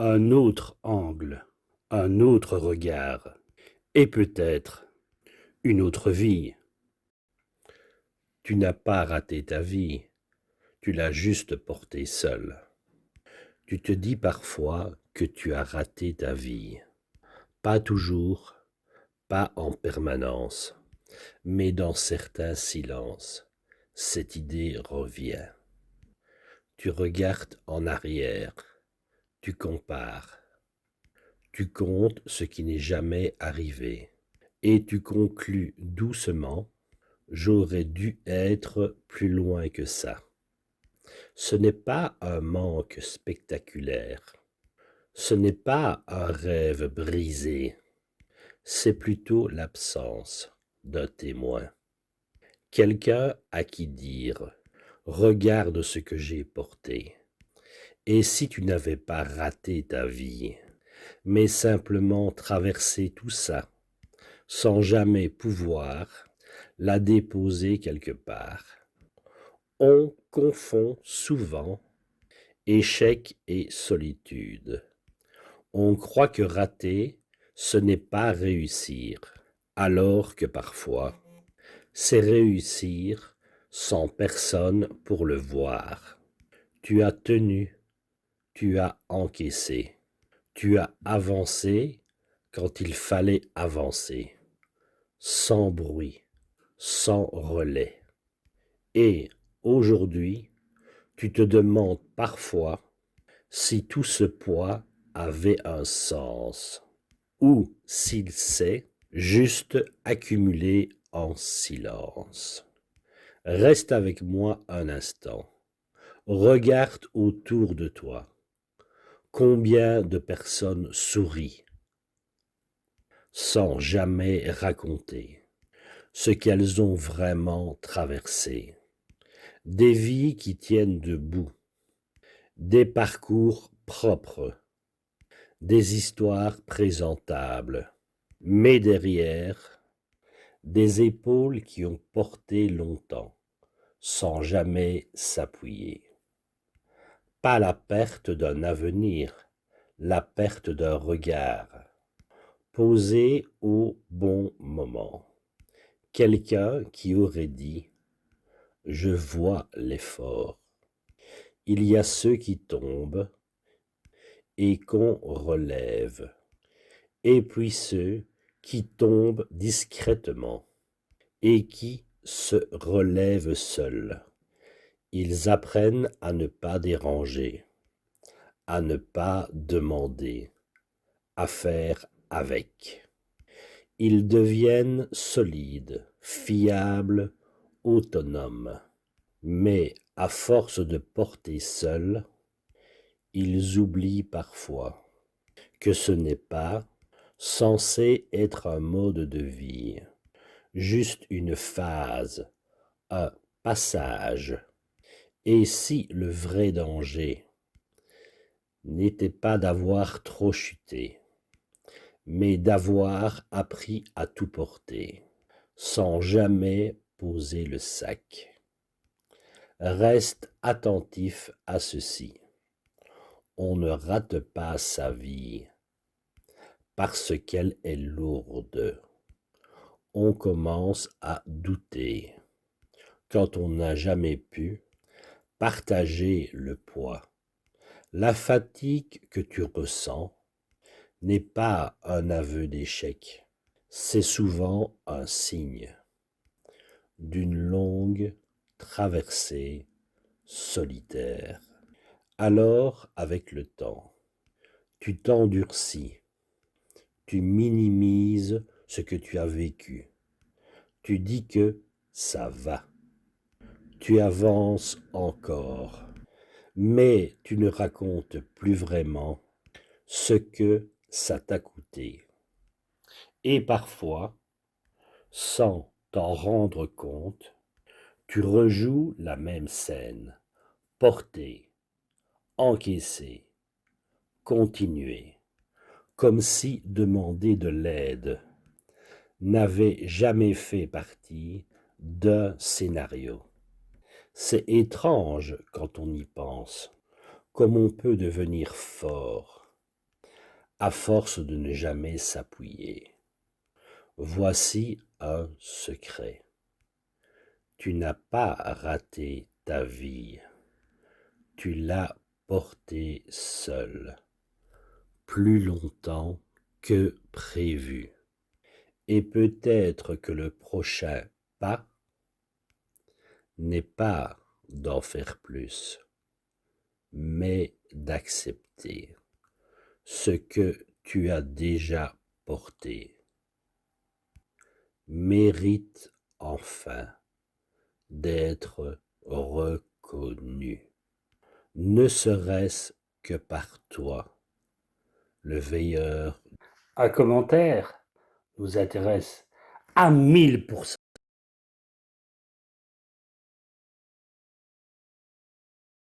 un autre angle, un autre regard, et peut-être une autre vie. Tu n'as pas raté ta vie, tu l'as juste portée seule. Tu te dis parfois que tu as raté ta vie. Pas toujours, pas en permanence, mais dans certains silences, cette idée revient. Tu regardes en arrière, tu compares, tu comptes ce qui n'est jamais arrivé, et tu conclus doucement: j'aurais dû être plus loin que ça. Ce n'est pas un manque spectaculaire, ce n'est pas un rêve brisé, c'est plutôt l'absence d'un témoin. Quelqu'un à qui dire: regarde ce que j'ai porté. Et si tu n'avais pas raté ta vie, mais simplement traversé tout ça, sans jamais pouvoir la déposer quelque part. On confond souvent échec et solitude. On croit que rater, ce n'est pas réussir, alors que parfois, c'est réussir sans personne pour le voir. Tu as tenu, tu as encaissé, tu as avancé quand il fallait avancer, sans bruit, sans relais. Et aujourd'hui, tu te demandes parfois si tout ce poids avait un sens, ou s'il s'est juste accumulé en silence. Reste avec moi un instant. Regarde autour de toi. Combien de personnes sourient sans jamais raconter ce qu'elles ont vraiment traversé. Des vies qui tiennent debout, des parcours propres, des histoires présentables, mais derrière, des épaules qui ont porté longtemps, sans jamais s'appuyer. Pas la perte d'un avenir, la perte d'un regard, posé au bon moment. Quelqu'un qui aurait dit: je vois l'effort. Il y a ceux qui tombent et qu'on relève, et puis ceux qui tombent discrètement et qui se relèvent seuls. Ils apprennent à ne pas déranger, à ne pas demander, à faire avec. Ils deviennent solides, fiables, autonomes. Mais à force de porter seuls, ils oublient parfois que ce n'est pas censé être un mode de vie, juste une phase, un passage. Et si le vrai danger n'était pas d'avoir trop chuté, mais d'avoir appris à tout porter, sans jamais poser le sac. Reste attentif à ceci. On ne rate pas sa vie parce qu'elle est lourde. On commence à douter quand on n'a jamais pu partager le poids. La fatigue que tu ressens n'est pas un aveu d'échec, c'est souvent un signe d'une longue traversée solitaire. Alors, avec le temps, tu t'endurcis, tu minimises ce que tu as vécu, tu dis que ça va, tu avances encore, mais tu ne racontes plus vraiment ce que ça t'a coûté. Et parfois, sans t'en rendre compte, tu rejoues la même scène, porter, encaisser, continuer, comme si demander de l'aide n'avait jamais fait partie d'un scénario. C'est étrange quand on y pense, comme on peut devenir fort à force de ne jamais s'appuyer. Voici un secret. Tu n'as pas raté ta vie. Tu l'as portée seule, plus longtemps que prévu. Et peut-être que le prochain pas n'est pas d'en faire plus, mais d'accepter ce que tu as déjà porté. Mérite enfin d'être reconnu, ne serait-ce que par toi, le veilleur. Un commentaire nous intéresse à 1000%.